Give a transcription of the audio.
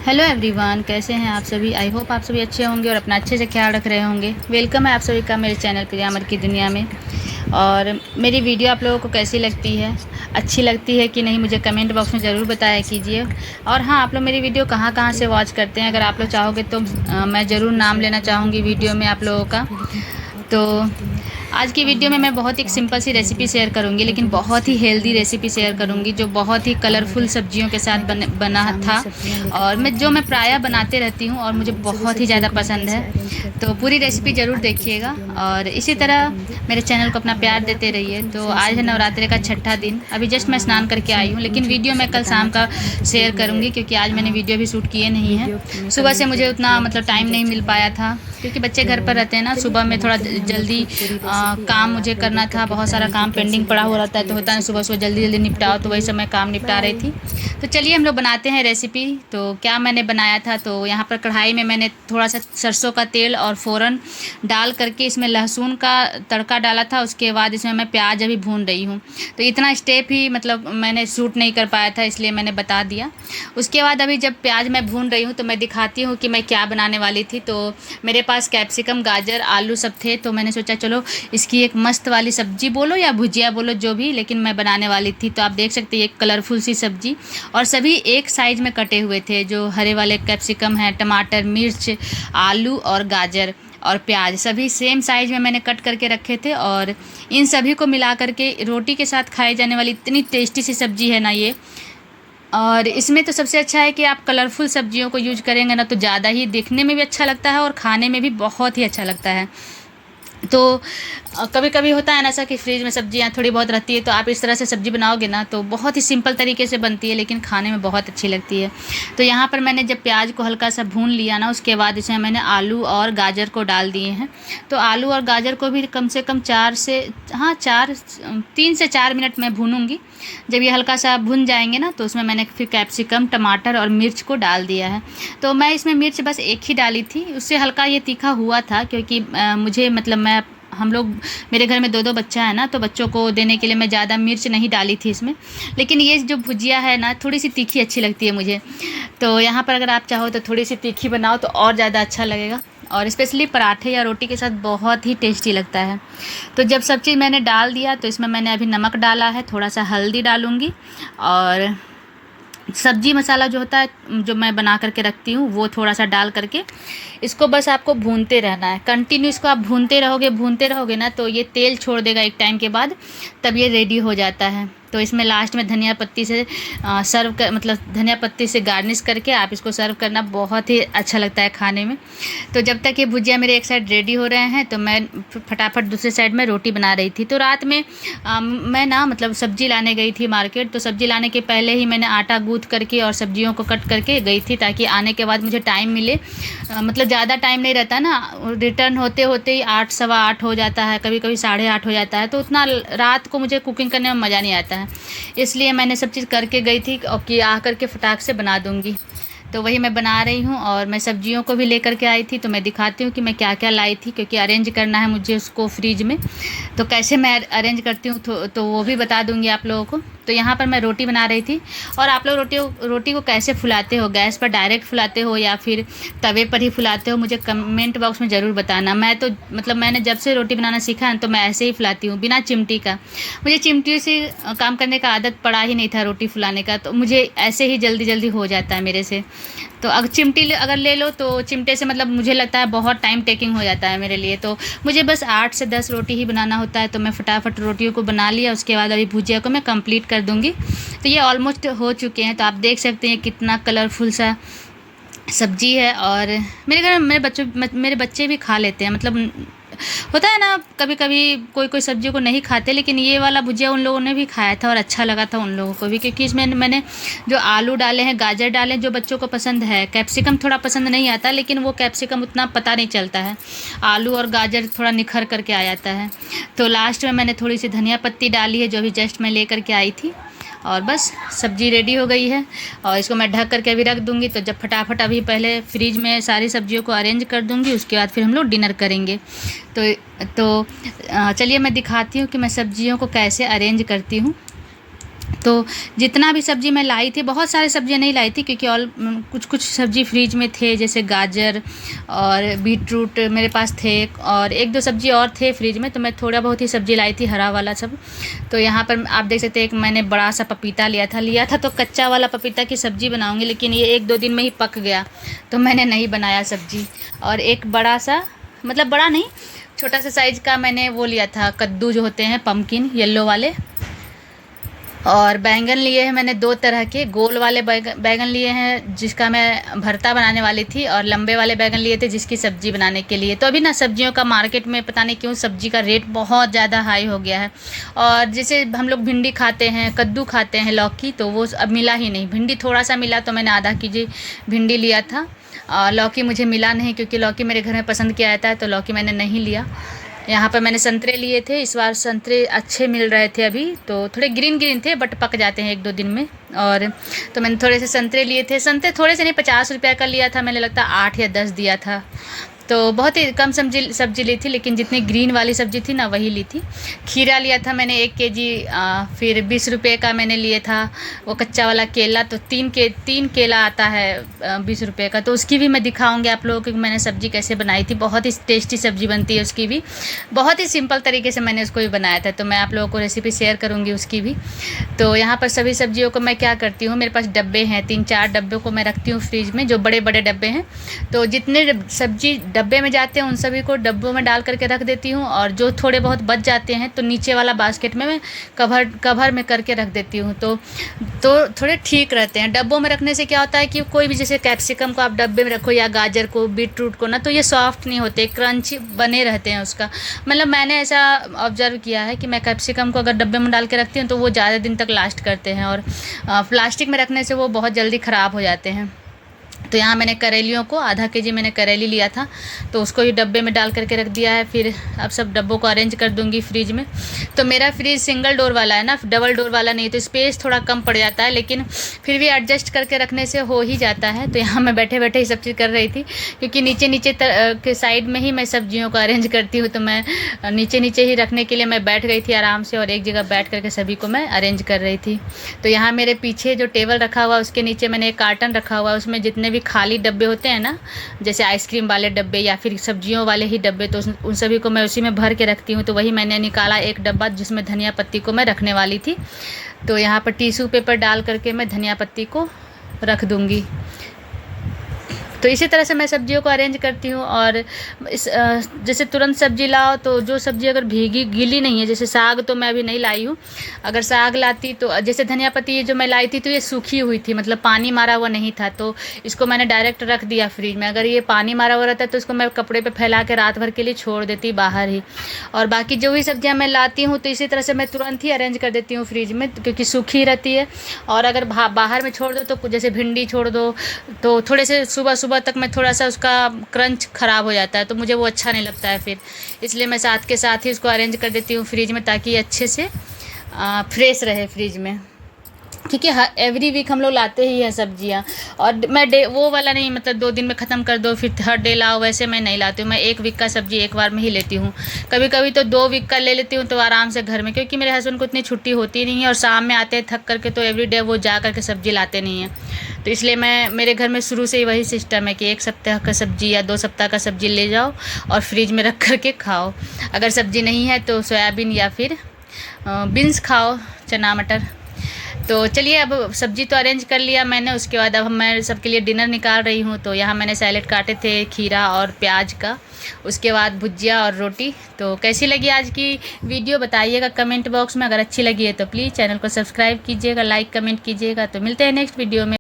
Hello everyone, कैसे हैं आप सभी। आई होप आप सभी अच्छे होंगे और अपना अच्छे से ख्याल रख रहे होंगे। वेलकम है आप सभी का मेरे चैनल प्रियामर की दुनिया में। और मेरी वीडियो आप लोगों को कैसी लगती है, अच्छी लगती है कि नहीं, मुझे कमेंट बॉक्स में ज़रूर बताया कीजिए। और हाँ, आप लोग मेरी वीडियो कहाँ कहाँ से वॉच करते हैं, अगर आप लोग चाहोगे तो मैं ज़रूर नाम लेना चाहूँगी वीडियो में आप लोगों का। तो आज की वीडियो में मैं बहुत एक सिंपल सी रेसिपी शेयर करूंगी, लेकिन बहुत ही हेल्दी रेसिपी शेयर करूंगी जो बहुत ही कलरफुल सब्जियों के साथ बना था। और मैं प्रायः बनाते रहती हूँ और मुझे बहुत ही ज़्यादा पसंद है। तो पूरी रेसिपी ज़रूर देखिएगा और इसी तरह मेरे चैनल को अपना प्यार देते रहिए। तो आज है नवरात्रि का छठा दिन। अभी जस्ट मैं स्नान करके आई हूँ, लेकिन वीडियो मैं कल शाम का शेयर करूँगी क्योंकि आज मैंने वीडियो भी शूट किए नहीं हैं। सुबह से मुझे उतना टाइम नहीं मिल पाया था क्योंकि बच्चे घर पर रहते हैं ना। सुबह में थोड़ा जल्दी काम मुझे करना था, बहुत सारा काम पेंडिंग पड़ा हुआ रहता है, तो होता है सुबह सुबह जल्दी जल्दी निपटाओ, तो वही समय काम निपटा रही थी। तो चलिए हम लोग बनाते हैं रेसिपी। तो क्या मैंने बनाया था, तो यहाँ पर कढ़ाई में मैंने थोड़ा सा सरसों का तेल और फ़ौरन डाल करके इसमें लहसुन का तड़का डाला था। उसके बाद इसमें मैं प्याज अभी भून रही हूँ। तो इतना स्टेप ही मैंने शूट नहीं कर पाया था, इसलिए मैंने बता दिया। उसके बाद अभी जब प्याज मैं भून रही हूँ तो मैं दिखाती हूँ कि मैं क्या बनाने वाली थी। तो मेरे पास कैप्सिकम, गाजर, आलू सब थे, तो मैंने सोचा चलो इसकी एक मस्त वाली सब्जी बोलो या भुजिया बोलो, जो भी, लेकिन मैं बनाने वाली थी। तो आप देख सकते हैं एक कलरफुल सी सब्जी, और सभी एक साइज में कटे हुए थे। जो हरे वाले कैप्सिकम है, टमाटर, मिर्च, आलू और गाजर और प्याज सभी सेम साइज में मैंने कट करके रखे थे। और इन सभी को मिला करके रोटी के साथ खाई जाने वाली इतनी टेस्टी सी सब्जी है ना ये। और इसमें तो सबसे अच्छा है कि आप कलरफुल सब्जियों को यूज करेंगे ना, तो ज़्यादा ही देखने में भी अच्छा लगता है और खाने में भी बहुत ही अच्छा लगता है। तो कभी कभी होता है ना ऐसा कि फ्रिज में सब्जियां थोड़ी बहुत रहती है, तो आप इस तरह से सब्ज़ी बनाओगे ना तो बहुत ही सिंपल तरीके से बनती है, लेकिन खाने में बहुत अच्छी लगती है। तो यहाँ पर मैंने जब प्याज को हल्का सा भून लिया ना, उसके बाद इसमें मैंने आलू और गाजर को डाल दिए हैं। तो आलू और गाजर को भी कम से कम 3 से 4 मिनट मैं भूनूंगी। जब ये हल्का सा भुन जाएंगे ना, तो उसमें मैंने फिर कैप्सिकम, टमाटर और मिर्च को डाल दिया है। तो मैं इसमें मिर्च बस एक ही डाली थी, उससे हल्का ये तीखा हुआ था क्योंकि मुझे हम लोग, मेरे घर में 2 बच्चा है ना, तो बच्चों को देने के लिए मैं ज़्यादा मिर्च नहीं डाली थी इसमें। लेकिन ये जो भुजिया है ना, थोड़ी सी तीखी अच्छी लगती है मुझे। तो यहाँ पर अगर आप चाहो तो थोड़ी सी तीखी बनाओ तो और ज़्यादा अच्छा लगेगा, और स्पेशली पराठे या रोटी के साथ बहुत ही टेस्टी लगता है। तो जब सब चीज़ मैंने डाल दिया, तो इसमें मैंने अभी नमक डाला है, थोड़ा सा हल्दी डालूँगी, और सब्जी मसाला जो होता है जो मैं बना करके रखती हूँ वो थोड़ा सा डाल करके इसको बस आपको भूनते रहना है। कंटिन्यू इसको आप भूनते रहोगे ना, तो ये तेल छोड़ देगा एक टाइम के बाद, तब ये रेडी हो जाता है। तो इसमें लास्ट में धनिया पत्ती से धनिया पत्ती से गार्निश करके आप इसको सर्व करना, बहुत ही अच्छा लगता है खाने में। तो जब तक ये भुजिया मेरे एक साइड रेडी हो रहे हैं, तो मैं फटाफट दूसरे साइड में रोटी बना रही थी। तो रात में मैं ना सब्जी लाने गई थी मार्केट। तो सब्जी लाने के पहले ही मैंने आटा गूँथ करके और सब्जियों को कट करके गई थी, ताकि आने के बाद मुझे टाइम मिले। ज़्यादा टाइम नहीं रहता ना, रिटर्न होते होते ही 8, सवा 8 हो जाता है, कभी कभी 8:30 हो जाता है। तो उतना रात को मुझे कुकिंग करने में मज़ा नहीं आता है, इसलिए मैंने सब चीज़ करके गई थी कि आ करके फटाक से बना दूँगी। तो वही मैं बना रही हूँ, और मैं सब्जियों को भी लेकर के आई थी। तो मैं दिखाती हूँ कि मैं क्या क्या लाई थी, क्योंकि अरेंज करना है मुझे उसको फ्रीज में। तो कैसे मैं अरेंज करती हूँ तो वो भी बता दूँगी आप लोगों को। तो यहाँ पर मैं रोटी बना रही थी। और आप लोग रोटी को कैसे फुलाते हो, गैस पर डायरेक्ट फुलाते हो या फिर तवे पर ही फुलाते हो, मुझे कमेंट बॉक्स में ज़रूर बताना। मैंने जब से रोटी बनाना सीखा है तो मैं ऐसे ही फुलाती हूँ, बिना चिमटी का। मुझे चिमटी से काम करने का आदत पड़ा ही नहीं था रोटी फुलाने का, तो मुझे ऐसे ही जल्दी जल्दी हो जाता है मेरे से। तो अगर चिमटी अगर ले लो तो चिमटे से मुझे लगता है बहुत टाइम टेकिंग हो जाता है मेरे लिए। तो मुझे बस 8 से 10 रोटी ही बनाना होता है, तो मैं फटाफट रोटियों को बना लिया। उसके बाद अभी भुजिया को मैं कंप्लीट कर दूँगी। तो ये ऑलमोस्ट हो चुके हैं। तो आप देख सकते हैं कितना कलरफुल सा सब्जी है, और मेरे घर में मेरे बच्चे भी खा लेते हैं। होता है ना, कभी कभी कोई सब्जियों को नहीं खाते, लेकिन ये वाला भुजिया उन लोगों ने भी खाया था और अच्छा लगा था उन लोगों को भी, क्योंकि इसमें मैंने जो आलू डाले हैं, गाजर डाले, जो बच्चों को पसंद है। कैप्सिकम थोड़ा पसंद नहीं आता, लेकिन वो कैप्सिकम उतना पता नहीं चलता है, आलू और गाजर थोड़ा निखर करके आ जाता है। तो लास्ट में मैंने थोड़ी सी धनिया पत्ती डाली है, जो अभी जस्ट मैं लेकर के आई थी। और बस सब्ज़ी रेडी हो गई है, और इसको मैं ढक करके अभी रख दूँगी। तो जब फटाफट अभी पहले फ्रिज में सारी सब्जियों को अरेंज कर दूँगी, उसके बाद फिर हम लोग डिनर करेंगे। तो चलिए मैं दिखाती हूँ कि मैं सब्जियों को कैसे अरेंज करती हूँ। तो जितना भी सब्ज़ी मैं लाई थी, बहुत सारी सब्ज़ियाँ नहीं लाई थी क्योंकि कुछ कुछ सब्ज़ी फ्रिज में थे, जैसे गाजर और बीट रूट मेरे पास थे, और एक दो सब्ज़ी और थे फ्रिज में, तो मैं थोड़ा बहुत ही सब्ज़ी लाई थी, हरा वाला सब। तो यहाँ पर आप देख सकते हैं, एक मैंने बड़ा सा पपीता लिया था तो कच्चा वाला पपीता की सब्ज़ी बनाऊँगी, लेकिन ये 1-2 दिन में ही पक गया, तो मैंने नहीं बनाया सब्ज़ी। और एक बड़ा सा, मतलब बड़ा नहीं, छोटा सा साइज़ का मैंने वो लिया था, कद्दू जो होते हैं पम्पकिन येलो वाले। और बैंगन लिए हैं मैंने 2 तरह के, गोल वाले बैंगन लिए हैं जिसका मैं भरता बनाने वाली थी, और लंबे वाले बैंगन लिए थे जिसकी सब्ज़ी बनाने के लिए। तो अभी ना सब्जियों का मार्केट में पता नहीं क्यों सब्ज़ी का रेट बहुत ज़्यादा हाई हो गया है। और जैसे हम लोग भिंडी खाते हैं, कद्दू खाते हैं, लौकी, तो वो अब मिला ही नहीं। भिंडी थोड़ा सा मिला तो मैंने आधा केजी भिंडी लिया था। लौकी मुझे मिला नहीं क्योंकि लौकी मेरे घर में पसंद किया जाता है, तो लौकी मैंने नहीं लिया। यहाँ पर मैंने संतरे लिए थे, इस बार संतरे अच्छे मिल रहे थे अभी, तो थोड़े ग्रीन ग्रीन थे बट पक जाते हैं 1-2 दिन में। और तो मैंने थोड़े से संतरे लिए थे, संतरे थोड़े से नहीं, 50 रुपये का लिया था, मैंने लगता 8 या 10 दिया था। तो बहुत ही कम सब्जी ली थी, लेकिन जितनी ग्रीन वाली सब्ज़ी थी ना वही ली थी। खीरा लिया था मैंने 1 केजी, फिर 20 रुपये का मैंने लिए था वो कच्चा वाला केला, तो 3 केला आता है 20 रुपये का, तो उसकी भी मैं दिखाऊंगी आप लोगों को कि मैंने सब्ज़ी कैसे बनाई थी। बहुत ही टेस्टी सब्ज़ी बनती है उसकी भी, बहुत ही सिंपल तरीके से मैंने उसको भी बनाया था, तो मैं आप लोगों को रेसिपी शेयर करूँगी उसकी भी। तो यहाँ पर सभी सब्जियों को मैं क्या करती हूँ, मेरे पास डब्बे हैं, 3-4 डब्बों को मैं रखती हूँ फ्रिज में, जो बड़े बड़े डब्बे हैं। तो जितने सब्जी डब्बे में जाते हैं उन सभी को डब्बों में डाल करके रख देती हूँ, और जो थोड़े बहुत बच जाते हैं तो नीचे वाला बास्केट में मैं कवर में करके रख देती हूँ। तो थोड़े ठीक रहते हैं। डब्बों में रखने से क्या होता है कि कोई भी, जैसे कैप्सिकम को आप डब्बे में रखो या गाजर को, बीट रूट को ना, तो ये सॉफ्ट नहीं होते, क्रंची बने रहते हैं उसका। मतलब मैंने ऐसा ऑब्जर्व किया है कि मैं कैप्सिकम को अगर डब्बे में डाल के रखती हूँ तो वो ज़्यादा दिन तक लास्ट करते हैं, और प्लास्टिक में रखने से वो बहुत जल्दी ख़राब हो जाते हैं। तो यहाँ मैंने करेलियों को, आधा केजी मैंने करेली लिया था, तो उसको ही डब्बे में डाल करके रख दिया है। फिर अब सब डब्बों को अरेंज कर दूँगी फ्रिज में। तो मेरा फ्रिज सिंगल डोर वाला है ना, डबल डोर वाला नहीं, तो स्पेस थोड़ा कम पड़ जाता है, लेकिन फिर भी एडजस्ट करके रखने से हो ही जाता है। तो यहाँ मैं बैठे बैठे ही सब चीज़ कर रही थी, क्योंकि नीचे के साइड में ही मैं सब्जियों को अरेंज करती हूँ, तो मैं नीचे ही रखने के लिए मैं बैठ गई थी आराम से, और एक जगह बैठ करके सभी को मैं अरेंज कर रही थी। तो यहाँ मेरे पीछे जो टेबल रखा हुआ उसके नीचे मैंने एक कार्टन रखा हुआ, उसमें जितने भी खाली डब्बे होते हैं ना, जैसे आइसक्रीम वाले डब्बे या फिर सब्जियों वाले ही डब्बे, तो उन सभी को मैं उसी में भर के रखती हूँ। तो वही मैंने निकाला एक डब्बा जिसमें धनिया पत्ती को मैं रखने वाली थी। तो यहाँ पर टिश्यू पेपर डाल करके मैं धनिया पत्ती को रख दूँगी। तो इसी तरह से मैं सब्जियों को अरेंज करती हूँ। और जैसे तुरंत सब्जी लाओ तो जो सब्ज़ी अगर गीली नहीं है, जैसे साग तो मैं अभी नहीं लाई हूँ, अगर साग लाती तो, जैसे धनिया पत्ती ये जो मैं लाई थी तो ये सूखी हुई थी, मतलब पानी मारा हुआ नहीं था, तो इसको मैंने डायरेक्ट रख दिया फ्रिज में। अगर ये पानी मारा हुआ रहता तो इसको मैं कपड़े पर फैला के रात भर के लिए छोड़ देती बाहर ही। और बाकी जो भी सब्जियाँ मैं लाती हूँ तो इसी तरह से मैं तुरंत ही अरेंज कर देती हूँ फ्रिज में, क्योंकि सूखी रहती है। और अगर बाहर में छोड़ दो तो, जैसे भिंडी छोड़ दो तो थोड़े से सुबह तक में थोड़ा सा उसका क्रंच ख़राब हो जाता है, तो मुझे वो अच्छा नहीं लगता है फिर, इसलिए मैं साथ के साथ ही उसको अरेंज कर देती हूँ फ्रिज में, ताकि अच्छे से फ्रेश रहे फ्रिज में। क्योंकि एवरी वीक हम लोग लाते ही हैं सब्जियां, और मैं वो वाला नहीं, मतलब 2 दिन में ख़त्म कर दो फिर हर डे लाओ, वैसे मैं नहीं लाती हूँ। मैं 1 वीक का सब्जी एक बार में ही लेती हूँ, कभी कभी तो 2 वीक का ले लेती हूँ, तो आराम से घर में, क्योंकि मेरे हस्बैंड को इतनी छुट्टी होती नहीं है, और शाम में आते हैं थक करके, तो एवरी डे वो जा करके सब्ज़ी लाते नहीं हैं। तो इसलिए मेरे घर में शुरू से ही वही सिस्टम है कि 1 सप्ताह का सब्ज़ी या 2 सप्ताह का सब्ज़ी ले जाओ और फ्रिज में रख करके खाओ। अगर सब्ज़ी नहीं है तो सोयाबीन या फिर बीन्स खाओ, चना मटर। तो चलिए, अब सब्जी तो अरेंज कर लिया मैंने, उसके बाद अब मैं सबके लिए डिनर निकाल रही हूँ। तो यहाँ मैंने सैलेड काटे थे खीरा और प्याज का, उसके बाद भुजिया और रोटी। तो कैसी लगी आज की वीडियो बताइएगा कमेंट बॉक्स में। अगर अच्छी लगी है तो प्लीज़ चैनल को सब्सक्राइब कीजिएगा, लाइक कमेंट कीजिएगा। तो मिलते हैं नेक्स्ट वीडियो में।